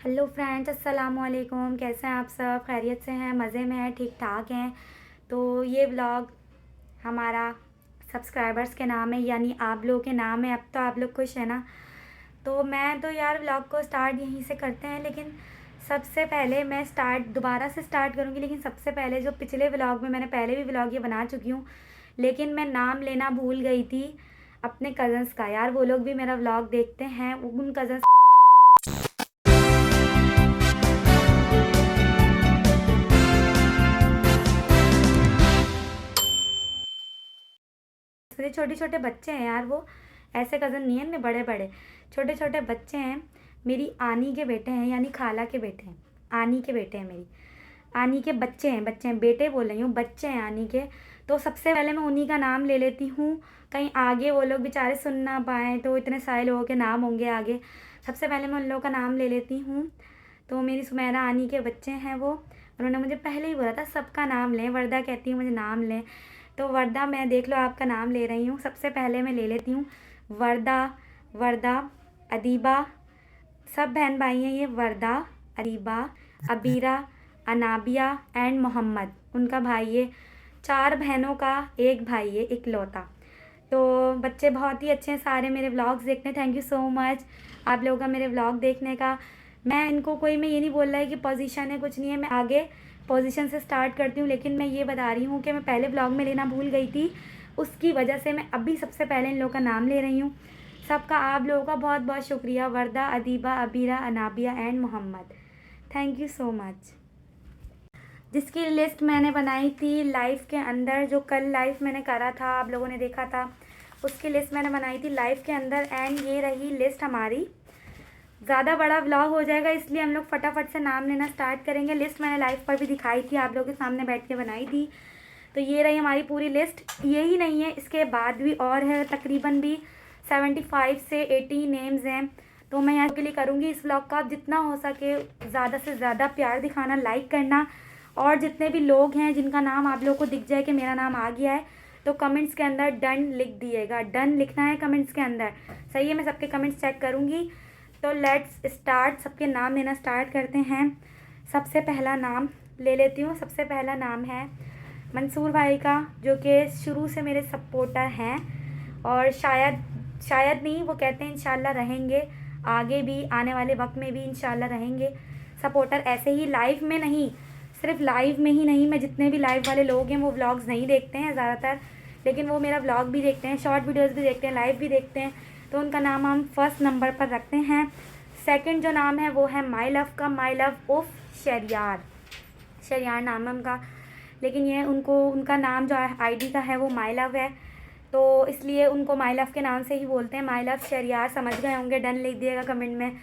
Hello friends, अस्सलाम वालेकुम। कैसे हैं आप सब? खैरियत से हैं, मज़े में हैं, ठीक ठाक हैं। तो ये व्लॉग हमारा सब्सक्राइबर्स के नाम है, यानी आप लोगों के नाम है। अब तो आप लोग खुश हैं ना। तो मैं तो यार व्लॉग को स्टार्ट यहीं से करते हैं, लेकिन सबसे पहले मैं दोबारा से स्टार्ट करूँगी। लेकिन सबसे पहले जो पिछले व्लॉग में मैंने पहले भी व्लॉग ये बना चुकी हूँ, लेकिन मैं नाम लेना भूल गई थी अपने कज़न्स का। यार वो लोग भी मेरा व्लॉग देखते हैं, उन कज़न्स मेरे छोटे छोटे बच्चे हैं यार। वो ऐसे कज़न नहीं है, बड़े बड़े छोटे छोटे बच्चे हैं। मेरी आनी के बेटे हैं, यानी खाला के बेटे हैं। आनी के बेटे हैं, मेरी आनी के बच्चे हैं, बेटे बोल रही हूँ, बच्चे हैं आनी के। तो सबसे पहले मैं उन्हीं का नाम ले लेती हूँ, कहीं आगे वो लोग बेचारे सुन ना पाएँ, तो इतने सारे लोगों के नाम होंगे आगे। सबसे पहले मैं उन लोगों का नाम ले लेती हूँ। तो मेरी सुमेरा आनी के बच्चे हैं वो। उन्होंने मुझे पहले ही बोला था सबका नाम लें, वर्दा कहती है मुझे नाम लें। तो वर्दा, मैं देख लो आपका नाम ले रही हूँ। सबसे पहले मैं ले लेती हूँ वर्दा, वर्दा, अदीबा। सब बहन भाई हैं ये, वर्दा, अदीबा, अबीरा, अनाबिया एंड मोहम्मद उनका भाई है। 4 बहनों का एक भाई है इकलौता। तो बच्चे बहुत ही अच्छे हैं, सारे मेरे व्लॉग्स देखते हैं। थैंक यू सो मच आप लोगों का मेरे व्लॉग देखने का। मैं इनको कोई मैं ये नहीं बोल रहा है कि पोजीशन है, कुछ नहीं है। मैं आगे पोजीशन से स्टार्ट करती हूँ, लेकिन मैं ये बता रही हूँ कि मैं पहले व्लॉग में लेना भूल गई थी, उसकी वजह से मैं अभी सबसे पहले इन लोगों का नाम ले रही हूँ। सबका आप लोगों का बहुत बहुत शुक्रिया। Varda, Adiba, Abira, Anabia and Mohammad, thank you so much. जिसकी लिस्ट मैंने बनाई थी लाइव के अंदर, जो कल लाइव मैंने करा था, आप लोगों ने देखा था, उसकी लिस्ट मैंने बनाई थी लाइव के अंदर। एंड ये रही लिस्ट हमारी। ज़्यादा बड़ा व्लॉग हो जाएगा, इसलिए हम लोग फटाफट से नाम लेना स्टार्ट करेंगे। लिस्ट मैंने लाइव पर भी दिखाई थी, आप लोगों के सामने बैठ के बनाई थी। तो ये रही हमारी पूरी लिस्ट। यही नहीं है, इसके बाद भी और है, तकरीबन भी 75 से 80 नेम्स हैं। तो मैं यहाँ के लिए करूँगी इस व्लॉग का जितना हो सके ज़्यादा से ज़्यादा प्यार दिखाना, लाइक करना। और जितने भी लोग हैं जिनका नाम आप लोगों को दिख जाए कि मेरा नाम आ गया है, तो कमेंट्स के अंदर डन लिख दिएगा। डन लिखना है कमेंट्स के अंदर, सही है। मैं सबके कमेंट्स चेक करूँगी। तो लेट्स स्टार्ट, सबके नाम लेना स्टार्ट करते हैं। सबसे पहला नाम ले लेती हूँ। सबसे पहला नाम है मंसूर भाई का, जो कि शुरू से मेरे सपोर्टर हैं, और शायद नहीं, वो कहते हैं इंशाल्लाह रहेंगे, आगे भी आने वाले वक्त में भी इंशाल्लाह रहेंगे सपोर्टर। ऐसे ही लाइव में नहीं, सिर्फ लाइव में ही नहीं, मैं जितने भी लाइव वाले लोग हैं वो व्लॉग्स नहीं देखते हैं ज़्यादातर, लेकिन वो मेरा व्लॉग भी देखते हैं, शॉर्ट वीडियोज़ भी देखते हैं, लाइव भी देखते हैं। तो उनका नाम हम फर्स्ट नंबर पर रखते हैं। सेकंड जो नाम है वो है माई लव का, माई लव उफ शरियार। शरियार नाम है उनका, लेकिन ये उनका नाम जो आईडी का है वो माई लव है, तो इसलिए उनको माई लव के नाम से ही बोलते हैं। माई लव शरियार, समझ गए होंगे। डन लिख दिएगा कमेंट में।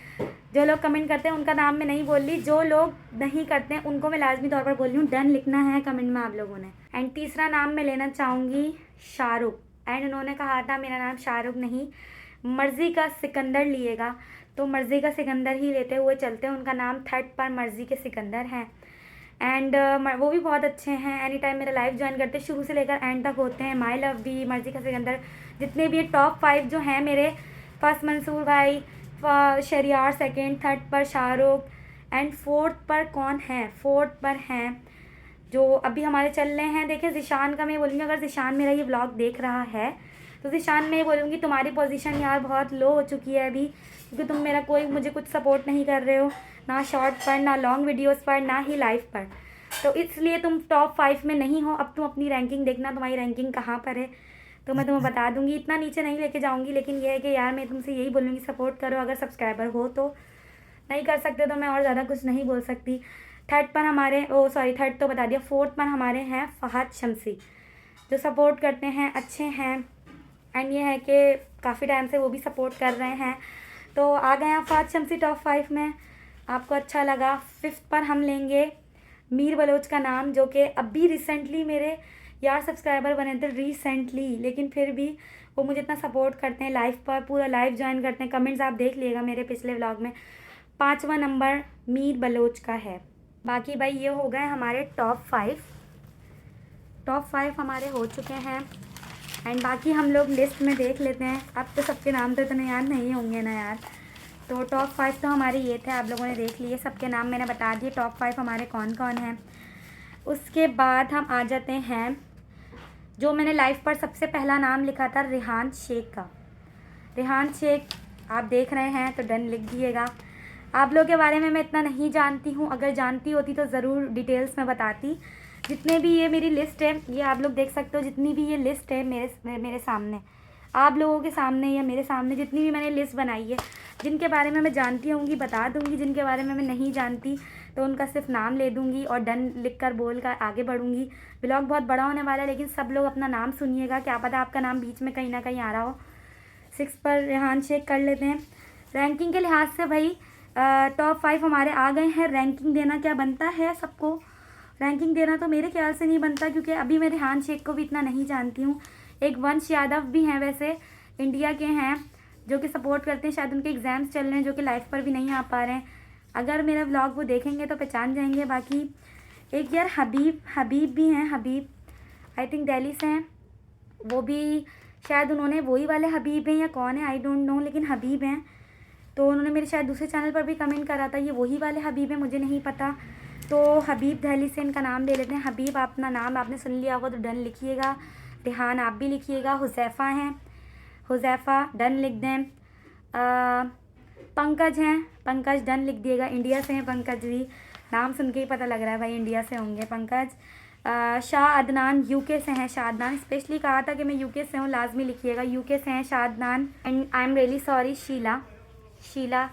जो लोग कमेंट करते हैं उनका नाम मैं नहीं बोल रही, जो लोग नहीं करते हैं उनको मैं लाजमी तौर पर बोल रही हूँ, डन लिखना है कमेंट में आप लोगों ने। एंड तीसरा नाम मैं लेना चाहूँगी शाहरुख। एंड उन्होंने कहा था मेरा नाम शाहरुख नहीं, मर्ज़ी का सिकंदर लिएगा, तो मर्ज़ी का सिकंदर ही लेते हुए चलते हैं। उनका नाम थर्ड पर मर्ज़ी के सिकंदर है। एंड वो भी बहुत अच्छे हैं, एनी टाइम मेरा लाइव ज्वाइन करते हैं, शुरू से लेकर एंड तक होते हैं। माई लव भी, मर्ज़ी का सिकंदर, जितने भी टॉप 5 जो हैं मेरे, फर्स्ट मंसूर भाई, शरियार सेकंड, थर्ड पर शाहरुख, एंड फोर्थ पर कौन है? फोर्थ पर हैं जो अभी हमारे चल रहे हैं। देखिए ज़िशान का मैं बोलूँगी, अगर ज़िशान मेरा ये व्लॉग देख रहा है तो ज़िशान मैं बोलूँगी तुम्हारी पोजीशन यार बहुत लो हो चुकी है अभी, क्योंकि तुम मेरा मुझे कुछ सपोर्ट नहीं कर रहे हो, ना शॉर्ट पर, ना लॉन्ग वीडियोस पर, ना ही लाइव पर। तो इसलिए तुम टॉप 5 में नहीं हो। अब तुम अपनी रैंकिंग देखना, तुम्हारी रैंकिंग कहाँ पर है, तो मैं तुम्हें बता दूंगी। इतना नीचे नहीं लेके जाऊंगी, लेकिन यह है कि यार मैं तुमसे यही बोलूँगी सपोर्ट करो अगर सब्सक्राइबर हो तो। नहीं कर सकते तो मैं और ज़्यादा कुछ नहीं बोल सकती। थर्ड पर हमारे, थर्ड तो बता दिया। फोर्थ पर हमारे हैं फहद शमसी, जो सपोर्ट करते हैं, अच्छे हैं। एंड ये है कि काफ़ी टाइम से वो भी सपोर्ट कर रहे हैं। तो आ गए हैं फहद शमसी टॉप 5 में, आपको अच्छा लगा। फिफ्थ पर हम लेंगे मीर बलोच का नाम, जो कि अभी रिसेंटली मेरे यार सब्सक्राइबर बने थे रिसेंटली, लेकिन फिर भी वो मुझे इतना सपोर्ट करते हैं, लाइव पर पूरा लाइव ज्वाइन करते हैं। कमेंट्स आप देख लीजिएगा मेरे पिछले व्लॉग में। 5वां नंबर मीर बलोच का है। बाकी भाई ये हो गए हमारे टॉप 5। टॉप 5 हमारे हो चुके हैं। एंड बाकी हम लोग लिस्ट में देख लेते हैं। अब तो सबके नाम तो इतने याद नहीं होंगे ना यार, तो टॉप 5 तो हमारे ये थे, आप लोगों ने देख लिए, सबके नाम मैंने बता दिए। टॉप 5 हमारे कौन कौन हैं। उसके बाद हम आ जाते हैं, जो मैंने लाइव पर सबसे पहला नाम लिखा था रेहान शेख का। रेहान शेख आप देख रहे हैं तो डन लिख दिएगा। आप लोगों के बारे में मैं इतना नहीं जानती हूँ, अगर जानती होती तो ज़रूर डिटेल्स में बताती। जितने भी ये मेरी लिस्ट है, ये आप लोग देख सकते हो, जितनी भी ये लिस्ट है मेरे सामने, आप लोगों के सामने या मेरे सामने जितनी भी मैंने लिस्ट बनाई है, जिनके बारे में मैं जानती होंगी बता दूंगी, जिनके बारे में मैं नहीं जानती तो उनका सिर्फ नाम ले दूंगी और डन लिख कर बोल कर आगे बढ़ूंगी। ब्लॉग बहुत बड़ा होने वाला है, लेकिन सब लोग अपना नाम सुनिएगा, क्या पता आपका नाम बीच में कहीं ना कहीं आ रहा हो। 6 पर रेहान शेख कर लेते हैं। रैंकिंग के लिहाज से भाई टॉप 5 हमारे आ गए हैं। रैंकिंग देना क्या बनता है सबको, रैंकिंग देना तो मेरे ख्याल से नहीं बनता, क्योंकि अभी मैं रेहान शेख को भी इतना नहीं जानती हूँ। एक वंश यादव भी हैं, वैसे इंडिया के हैं, जो कि सपोर्ट करते हैं। शायद उनके एग्ज़ाम्स चल रहे हैं, जो कि लाइव पर भी नहीं आ पा रहे हैं। अगर मेरा व्लॉग वो देखेंगे तो पहचान जाएंगे। बाकी एक यार हबीब भी हैं, हबीब आई थिंक दिल्ली से हैं, वो भी शायद उन्होंने वही वाले हबीब हैं या कौन है आई डोंट नो, लेकिन हबीब हैं। तो उन्होंने मेरे शायद दूसरे चैनल पर भी कमेंट करा था, ये वही वाले हबीब हैं, मुझे नहीं पता। तो हबीब दिल्ली से इनका नाम ले लेते हैं। हबीब अपना नाम आपने सुन लिया होगा तो डन लिखिएगा। रेहान आप भी लिखिएगा। हुज़ैफ़ा हैं, हुज़ैफ़ा डन लिख दें। पंकज हैं, पंकज डन लिख दिएगा। इंडिया से हैं पंकज भी, नाम सुन के ही पता लग रहा है भाई इंडिया से होंगे पंकज। शाह अदनान यूके से हैं। शाह अदनान स्पेशली कहा था कि मैं यूके से हूँ, लाजमी लिखिएगा। यूके से हैं Shah Adnan. And I am really sorry Sheela,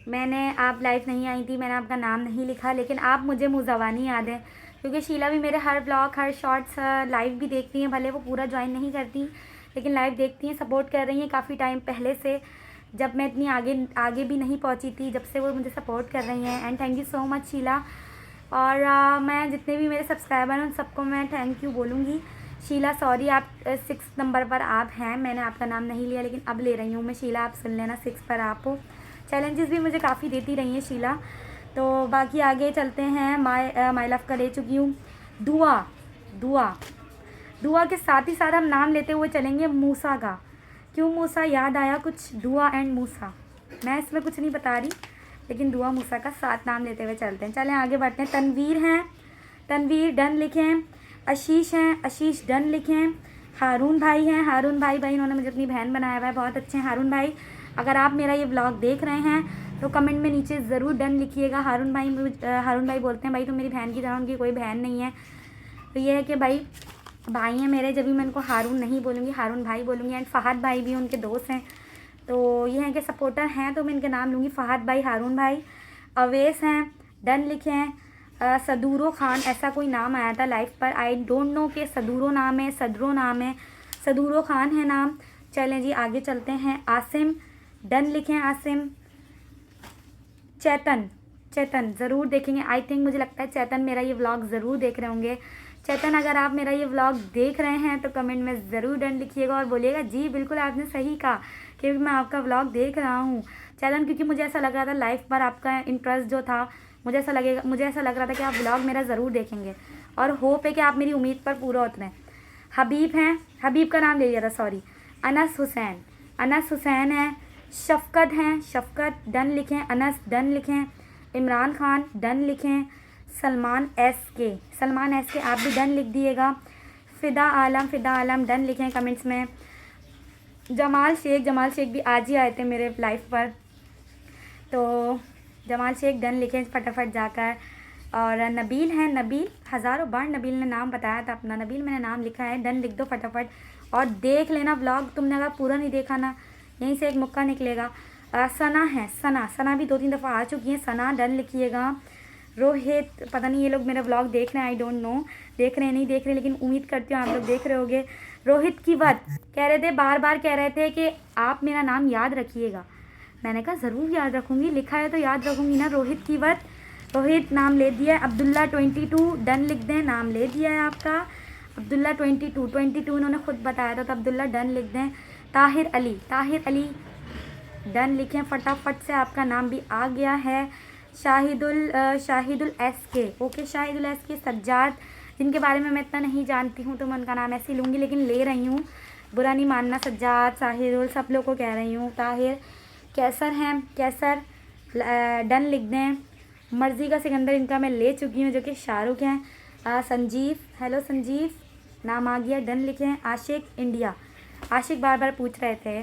मैंने आप लाइव नहीं आई थी, मैंने आपका नाम नहीं लिखा, लेकिन आप मुझे मुँह ज़बानी याद है, क्योंकि शीला भी मेरे हर ब्लॉग हर शॉर्ट्स लाइव भी देखती हैं। भले वो पूरा ज्वाइन नहीं करती, लेकिन लाइव देखती हैं, सपोर्ट कर रही हैं काफ़ी टाइम पहले से, जब मैं इतनी आगे भी नहीं पहुंची थी, जब से वो मुझे सपोर्ट कर रही हैं। And thank you so much Sheela. और मैं जितने भी मेरे सब्सक्राइबर हैं उन सबको मैं थैंक यू बोलूँगी। शीला सॉरी, आप 6 नंबर पर आप हैं, मैंने आपका नाम नहीं लिया, लेकिन अब ले रही हूँ मैं। शीला आप सुन लेना, 6 पर आप हो। चैलेंजेस भी मुझे काफ़ी देती रही हैं शीला। तो बाकी आगे चलते हैं। माई लव का ले चुकी हूँ। दुआ के साथ ही साथ हम नाम लेते हुए चलेंगे मूसा का। क्यों मूसा याद आया कुछ, दुआ एंड मूसा, मैं इसमें कुछ नहीं बता रही, लेकिन दुआ मूसा का साथ नाम लेते हुए चलते हैं। चलें आगे बढ़ते हैं। तनवीर हैं, तनवीर डन लिखें। आशीष हैं, आशीष डन लिखें। हारून भाई हैं, हारून भाई इन्होंने मुझे अपनी बहन बनाया हुआ है, बहुत अच्छे हैं हारून भाई। अगर आप मेरा ये व्लॉग देख रहे हैं तो कमेंट में नीचे ज़रूर डन लिखिएगा। हारून भाई बोलते हैं भाई तुम मेरी बहन की तरह, उनकी कोई बहन नहीं है। तो ये है कि भाई हैं मेरे, जब भी मैं उनको हारून नहीं बोलूँगी, हारून भाई बोलूँगी। एंड फ़हद भाई भी उनके दोस्त हैं, तो ये हैं कि सपोर्टर हैं, तो मैं इनके नाम लूँगी, फ़हद भाई, हारून भाई। अवेस हैं, डन लिखे हैं। सदूरो खान ऐसा कोई नाम आया था लाइव पर, आई डोंट नो कि सदूरो नाम है सदरो नाम है, सदूरो खान है नाम। चलें जी आगे चलते हैं। आसिम डन लिखें, आसिम। चेतन ज़रूर देखेंगे, आई थिंक मुझे लगता है चेतन मेरा ये व्लॉग ज़रूर देख रहे होंगे। चेतन अगर आप मेरा ये व्लॉग देख रहे हैं तो कमेंट में ज़रूर डन लिखिएगा और बोलिएगा जी बिल्कुल आपने सही कहा, क्योंकि मैं आपका व्लॉग देख रहा हूँ चेतन, क्योंकि मुझे ऐसा लग रहा था लाइव पर आपका इंटरेस्ट जो था, मुझे ऐसा लग रहा था कि आप व्लॉग मेरा ज़रूर देखेंगे, और होप है कि आप मेरी उम्मीद पर पूरा उतरें। हबीब हैं, हबीब का नाम ले लिया था सॉरी। अनस हुसैन है। शफ़क़त हैं, शफ़क़त डन लिखें। अनस डन लिखें। इमरान खान डन लिखें। सलमान एस के आप भी डन लिख दिएगा। फ़िदा आलम डन लिखें कमेंट्स में। जमाल शेख भी आज ही आए थे मेरे लाइव पर, तो जमाल शेख डन लिखें फटाफट जाकर। और नबील हैं, नबील हज़ारों बार नबील ने नाम बताया था अपना, नबील मैंने नाम लिखा है, डन लिख दो फटाफट। और देख लेना व्लॉग, तुमने अगर पूरा नहीं देखा ना, यहीं से एक मुक्का निकलेगा। सना है, सना भी 2-3 दफ़ा आ चुकी हैं, सना डन लिखिएगा। रोहित, पता नहीं ये लोग मेरा व्लॉग देख रहे हैं, आई डोंट नो देख रहे हैं नहीं देख रहे, लेकिन उम्मीद करती हूँ आप लोग देख रहे होगे। रोहित की बात कह रहे थे, बार कह रहे थे कि आप मेरा नाम याद रखिएगा, मैंने कहा ज़रूर याद रखूँगी, लिखा है तो याद रखूँगी ना। रोहित की बात, रोहित नाम ले दिया है। अब्दुल्ला 22 डन लिख दें, नाम ले दिया है आपका। अब्दुल्ला 22 इन्होंने खुद बताया था, तो अब्दुल्ला डन लिख दें। ताहिर अली डन लिखें फटाफट से, आपका नाम भी आ गया है। Shahidul SK, okay Shahidul SK। Sajjad, जिनके बारे में मैं इतना नहीं जानती हूँ तो मैं उनका नाम ऐसे ही लूँगी, लेकिन ले रही हूँ, बुरा नहीं मानना। सज्जाद, शाहिदुल सब लोग को कह रही हूँ। ताहिर कैसर हैं, कैसर डन लिख दें। मर्ज़ी का सिकंदर इनका मैं ले चुकी हूँ, जो कि शाहरुख हैं। संजीव, हेलो संजीव, नाम आ गया, डन लिखे हैं। आशिक इंडिया, आशिक बार बार पूछ रहे थे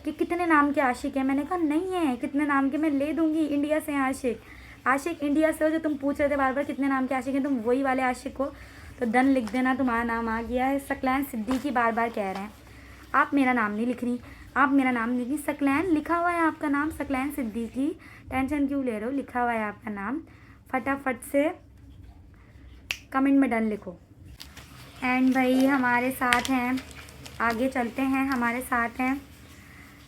कि कितने नाम के आशिक हैं। मैंने कहा नहीं है, कितने नाम के मैं ले दूँगी, इंडिया से हैं आशिक। आशिक इंडिया से हो, जो तुम पूछ रहे थे बार बार कितने नाम के आशिक हैं, तुम वही वाले आशिक हो, तो डन लिख देना, तुम्हारा नाम आ गया है। सकलैन सिद्दीकी बार बार कह रहे हैं, आप मेरा नाम नहीं लिख रही, आप मेरा नाम नहीं लिख रही। सकलैन लिखा हुआ है आपका नाम, सकलैन सिद्दीकी, टेंशन क्यों ले रहे हो, लिखा हुआ है आपका नाम। फटाफट से कमेंट में डन लिखो। एंड भाई हमारे साथ हैं, आगे चलते हैं, हमारे साथ हैं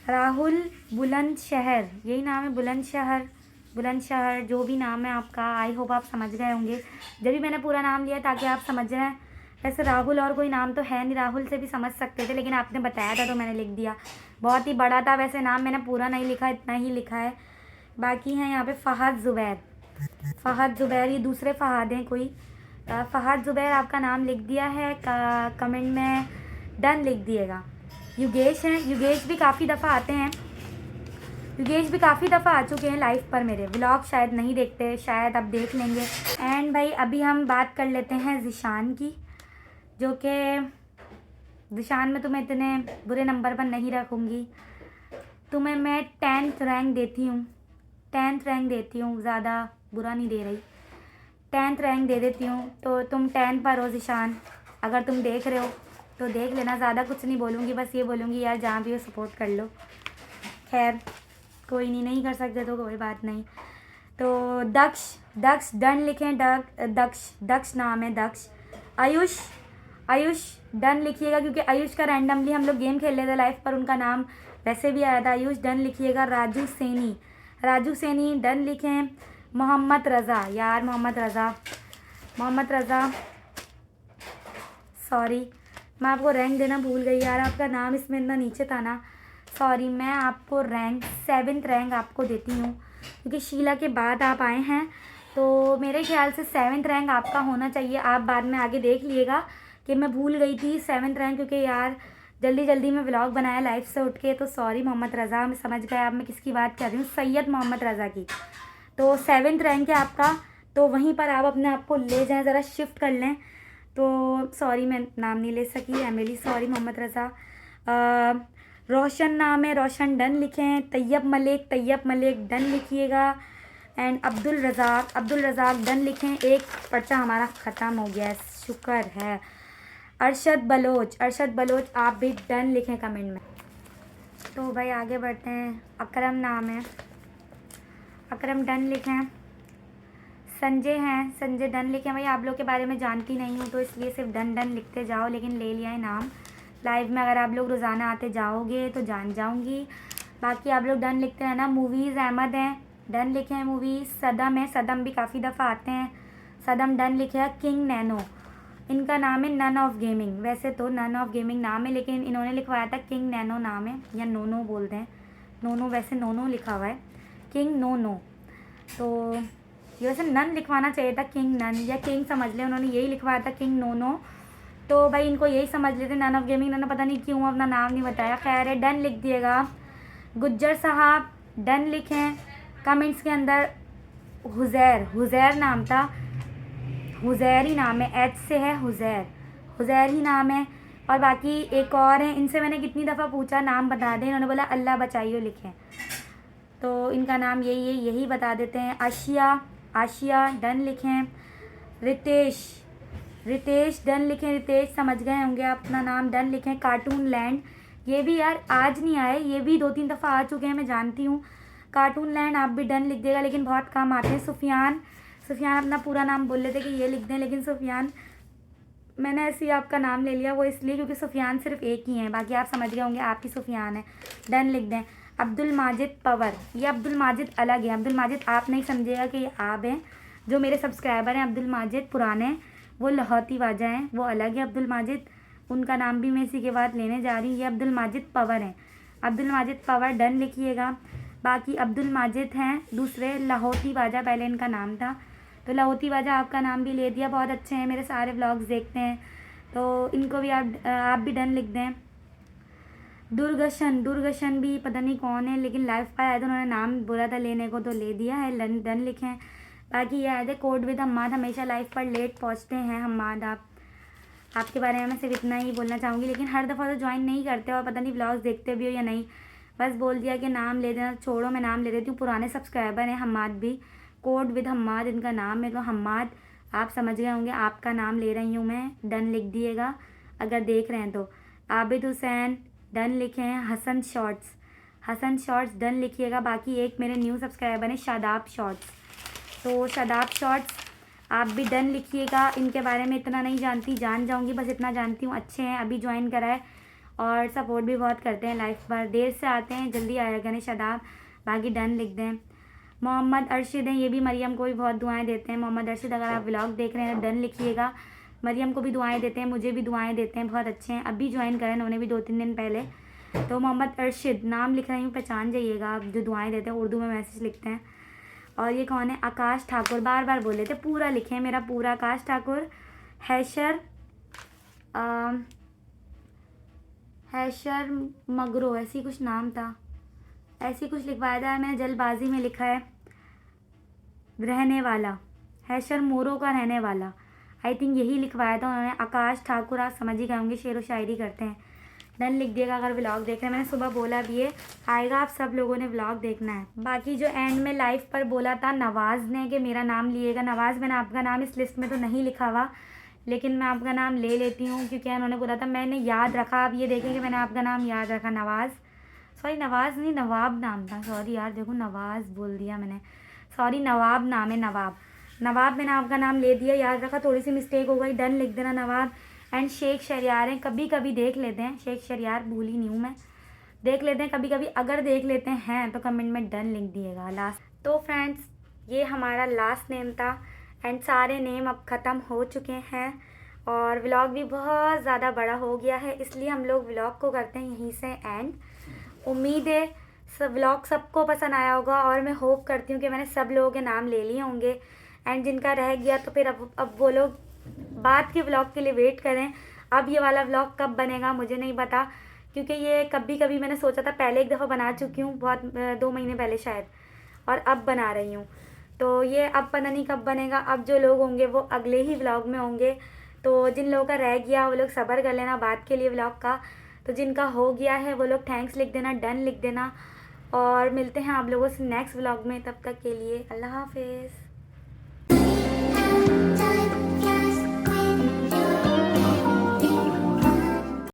राहुल बुलंदशहर, यही नाम है, बुलंदशहर, बुलंदशहर, जो भी नाम है आपका, आई होप आप समझ गए होंगे। जब भी मैंने पूरा नाम लिया ताकि आप समझ रहे हैं। वैसे राहुल और कोई नाम तो है नहीं, राहुल से भी समझ सकते थे, लेकिन आपने बताया था तो मैंने लिख दिया। बहुत ही बड़ा था वैसे नाम, मैंने पूरा नहीं लिखा, इतना ही लिखा है। बाकी हैं यहाँ पे फ़हद ज़ुबैर, फ़हद ज़ुबैर, ये दूसरे फ़हद हैं कोई। फ़हद ज़ुबैर आपका नाम लिख दिया है, कमेंट में डन लिख दिएगा। युगेश हैं, युगेश भी काफ़ी दफ़ा आते हैं, युगेश भी काफ़ी दफ़ा आ चुके हैं लाइव पर। मेरे व्लॉग शायद नहीं देखते, शायद अब देख लेंगे। एंड भाई अभी हम बात कर लेते हैं ज़िशान की, जो कि ज़िशान में तुम्हें इतने बुरे नंबर पर नहीं रखूँगी। तुम्हें मैं 10th रैंक देती हूँ, 10th रैंक देती हूँ, ज़्यादा बुरा नहीं दे रही, 10th रैंक दे देती हूँ। तो तुम 10 पर हो ज़िशान, अगर तुम देख रहे हो तो देख लेना, ज़्यादा कुछ नहीं बोलूँगी, बस ये बोलूँगी यार जहाँ भी हो सपोर्ट कर लो। खैर कोई नहीं कर सकते तो कोई बात नहीं। तो दक्ष, दक्ष डन लिखें, दक्ष नाम है, दक्ष। आयुष, आयुष डन लिखिएगा, क्योंकि आयुष का रैंडमली हम लोग गेम खेल रहे थे लाइव पर, उनका नाम वैसे भी आया था। आयुष डन लिखिएगा। राजू सैनी, राजू सैनी डन लिखें। मोहम्मद रज़ा, यार मोहम्मद रज़ा सॉरी, मैं आपको रैंक देना भूल गई यार, आपका नाम इसमें इतना नीचे था ना, सॉरी। मैं आपको रैंक 7th रैंक आपको देती हूँ, क्योंकि शीला के बाद आप आए हैं, तो मेरे ख्याल से 7th रैंक आपका होना चाहिए। आप बाद में आगे देख लिएगा कि मैं भूल गई थी 7th रैंक, क्योंकि यार जल्दी जल्दी में व्लॉग बनाया लाइव से उठ के, तो सॉरी मोहम्मद रज़ा, मैं समझ गया आप मैं किसकी बात कर रही हूँ, सैयद मोहम्मद रज़ा की। तो 7th रैंक है आपका, तो वहीं पर आप अपने आप को ले जाएं, ज़रा शिफ्ट कर लें। तो सॉरी मैं नाम नहीं ले सकी, एमिली सॉरी। मोहम्मद रज़ा, रोशन नाम है, रोशन डन लिखें। तैयब मलिक डन लिखिएगा। एंड अब्दुल रज़ाक डन लिखें। एक पर्चा हमारा ख़त्म हो गया है, शुक्र है। अरशद बलोच आप भी डन लिखें कमेंट में। तो भाई आगे बढ़ते हैं। अकरम नाम है, अकरम डन लिखें। संजय हैं, संजय डन लिखें। भाई आप लोग के बारे में जानती नहीं हूँ, तो इसलिए सिर्फ डन लिखते जाओ, लेकिन ले लिया है नाम। लाइव में अगर आप लोग रोज़ाना आते जाओगे तो जान जाऊँगी। बाकी आप लोग डन लिखते हैं ना। मूवीज़ अहमद हैं, डन लिखे हैं। मूवीज़ सदम है, सदम भी काफ़ी दफ़ा आते हैं, सदम डन लिखे है। किंग नैनो, इनका नाम है नन ऑफ गेमिंग, वैसे तो नन ऑफ गेमिंग नाम है, लेकिन इन्होंने लिखवाया था किंग नैनो नाम है, या नोनो बोलते हैं, नोनो, वैसे नोनो लिखा हुआ है, किंग नोनो। तो ये वैसे नन लिखवाना चाहिए था, किंग नन या किंग समझ ले, उन्होंने यही लिखवाया था किंग नोनो। तो भाई इनको यही समझ लेते नन ऑफ गेमिंग, इन्होंने पता नहीं क्यों अपना नाम नहीं बताया। खैर है, डन लिख दिएगा। गुज्जर साहब डन लिखें कमेंट्स के अंदर। हुज़ैर नाम था, हुज़ैर ही नाम है, एच से है, हुज़ैर ही नाम है। और बाकी एक और है, इनसे मैंने कितनी दफ़ा पूछा नाम बता दें, इन्होंने बोला अल्लाह बचाइयो लिखें, तो इनका नाम यही है, यही बता देते हैं। आशिया डन लिखें। रितेश डन लिखें, रितेश समझ गए होंगे आप अपना नाम, डन लिखें। कार्टून लैंड, ये भी यार आज नहीं आए, ये भी 2-3 दफ़ा आ चुके हैं, मैं जानती हूँ। कार्टून लैंड आप भी डन लिख देगा, लेकिन बहुत कम आते हैं। सुफियान अपना पूरा नाम बोल लेते कि ये लिख दें, लेकिन सुफियान मैंने ऐसे ही आपका नाम ले लिया, वो इसलिए क्योंकि सुफियान सिर्फ एक ही हैं, बाकी आप समझ गए होंगे आप ही सुफियान हैं, डन लिख दें। अब्दुल माजिद पवर, ये अब्दुल माजिद अलग है, अब्दुल माजिद आप नहीं समझिएगा कि ये आप हैं। जो मेरे सब्सक्राइबर हैं अब्दुल माजिद पुराने, वो लाहौती वाजा हैं, वो अलग है अब्दुल माजिद, उनका नाम भी मैं इसी के बाद लेने जा रही हूँ। ये अब्दुल माजिद पवर हैं, अब्दुल माजिद पवर डन लिखिएगा। बाकी अब्दुल माजिद हैं दूसरे, लाहौती वाजा पहले इनका नाम था, तो लाहौती वाजा आपका नाम भी ले दिया। बहुत अच्छे हैं, मेरे सारे व्लॉग्स देखते हैं, तो इनको भी आप भी डन लिख दें। दुर्गशन भी पता नहीं कौन है, लेकिन लाइव पर आया था, उन्होंने नाम बोला था लेने को तो ले दिया है, डन लिखे हैं। बाकी ये आए थे कोड विद हम्माद, हमेशा लाइव पर लेट पहुँचते हैं हम्माद आप। आपके बारे में मैं सिर्फ इतना ही बोलना चाहूँगी, लेकिन हर दफ़ा तो ज्वाइन नहीं करते और पता नहीं व्लॉग्स देखते भी हो या नहीं। बस बोल दिया कि नाम ले देना, छोड़ो मैं नाम ले देती हूँ। पुराने सब्सक्राइबर हैं हम्माद भी, कोड विद हम्माद इनका नाम है। तो हम्माद आप समझ गए होंगे, आपका नाम ले रही हूँ मैं, डन लिख दिएगा अगर देख रहे हैं तो। आबिद हुसैन डन लिखे हैं। हसन शॉर्ट्स डन लिखिएगा। बाकी एक मेरे न्यू सब्सक्राइबर हैं शादाब शॉर्ट्स, तो शादाब शॉर्ट्स आप भी डन लिखिएगा। इनके बारे में इतना नहीं जानती, जान जाऊंगी, बस इतना जानती हूँ अच्छे हैं, अभी ज्वाइन करा है और सपोर्ट भी बहुत करते हैं। लाइफ पर देर से आते हैं, जल्दी आया करें शादाब। बाकी डन लिख दें। मोहम्मद अरशद हैं, ये भी मरियम को भी बहुत दुआएं देते हैं। मोहम्मद अरशद अगर आप व्लॉग देख रहे हैं डन लिखिएगा। मरियम को भी दुआएं देते हैं, मुझे भी दुआएं देते हैं, बहुत अच्छे हैं, अभी ज्वाइन करें उन्होंने भी 2-3 दिन पहले। तो मोहम्मद अरशद नाम लिख रही हूँ, पहचान जाइएगा आप, जो दुआएं देते हैं, उर्दू में मैसेज लिखते हैं। और ये कौन है? आकाश ठाकुर, बार बार बोल लेते, पूरा लिखे हैं मेरा पूरा। आकाश ठाकुर हैशर मगरो ऐसी कुछ नाम था, ऐसी कुछ लिखवाया था, मैंने जल्दबाजी में लिखा है। रहने वाला हैशर मोरो का रहने वाला, आई थिंक यही लिखवाया था उन्होंने। आकाश ठाकुर आप समझ ही गए होंगे, शेर व शायरी करते हैं। डन लिख दिएगा अगर व्लॉग देख रहे हैं। मैंने सुबह बोला भी है आएगा, आप सब लोगों ने व्लॉग देखना है। बाकी जो एंड में लाइव पर बोला था नवाज़ ने कि मेरा नाम लिएगा, नवाज़ मैंने आपका नाम इस लिस्ट में तो नहीं लिखा हुआ, लेकिन मैं आपका नाम ले लेती हूँ क्योंकि उन्होंने बोला था, मैंने याद रखा। आप ये देखें कि मैंने आपका नाम याद रखा, नवाज़, सॉरी नवाज़ नहीं नवाब नाम था, सॉरी यार देखो नवाज़ बोल दिया मैंने, सॉरी नवाब नाम है, नवाब मैंने आपका नाम ले दिया, याद रखा, थोड़ी सी मिस्टेक हो गई। डन लिख देना नवाब। एंड शेख शरियार हैं, कभी कभी देख लेते हैं, शेख शरियार भूल ही नहीं हूँ मैं, देख लेते हैं कभी कभी, अगर देख लेते हैं तो कमेंट में डन लिख दिएगा लास्ट। तो फ्रेंड्स ये हमारा लास्ट नेम था एंड सारे नेम अब ख़त्म हो चुके हैं और व्लॉग भी बहुत ज़्यादा बड़ा हो गया है, इसलिए हम लोग व्लॉग को करते हैं यहीं से एंड। उम्मीद है सब व्लॉग सबको पसंद आया होगा और मैं होप करती हूँ कि मैंने सब लोगों के नाम ले लिए होंगे एंड जिनका रह गया तो फिर अब वो लोग बाद के व्लॉग के लिए वेट करें। अब ये वाला व्लॉग कब बनेगा मुझे नहीं पता, क्योंकि ये कभी मैंने सोचा था, पहले एक दफ़ा बना चुकी हूँ बहुत 2 महीने पहले शायद, और अब बना रही हूँ। तो ये अब पता नहीं कब बनेगा, अब जो लोग होंगे वो अगले ही व्लॉग में होंगे। तो जिन लोगों का रह गया वो लोग सब्र कर लेना बाद के लिए व्लॉग का, तो जिनका हो गया है वो लोग थैंक्स लिख देना, डन लिख देना। और मिलते हैं आप लोगों से नेक्स्ट व्लॉग में, तब तक के लिए अल्लाह हाफिज़।